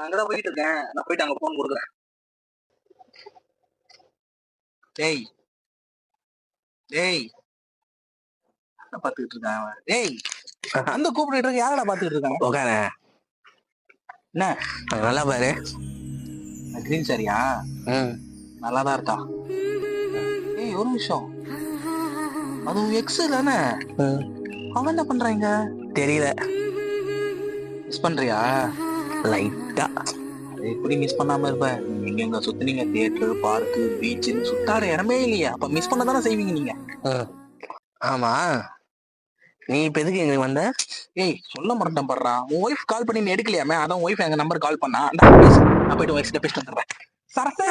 நான் அங்கதான் போயிட்டு இருக்கேன். நான் போயிட்டு அங்க போன் கொடுக்குறேன். டேய் டேய் பாத்துக்கிட்டு இருக்கான் அவன். டேய் அந்த கூப்பிட்டு இருக்க யாரடா பாத்துக்கிட்டு இருக்கான்? உட்கார என்ன நல்லா பாரு. கிரீன் சாரியா? நல்லாதான் இருக்கா. ஏய் ஒரு நிமிஷம், அது எக்ஸ் தானே? அவன் என்ன பண்றாங்க தெரியல. மிஸ் பண்றியா? லைட்டா. எப்படி மிஸ் பண்ணாம இருப்ப? நீங்க எங்க சுத்துனீங்க? தியேட்டர், பார்க்கு, பீச்சுன்னு சுத்தாட இடமே இல்லையா? அப்ப மிஸ் பண்ண தானே செய்வீங்க நீங்க. ஆமா, நீ இப்ப எதுக்கு எங்களுக்கு வந்த? ஏய் சொல்ல மாட்டேன் படுறா. உன் ஒய்ஃப் கால் பண்ணி நீ எடுக்கலையாமே, அதான் ஒய்ஃப் எங்க நம்பர் கால் பண்ணா. நான் போயிட்டு ஒய்ஃப் பேசிட்டு வந்துடுறேன். சரசை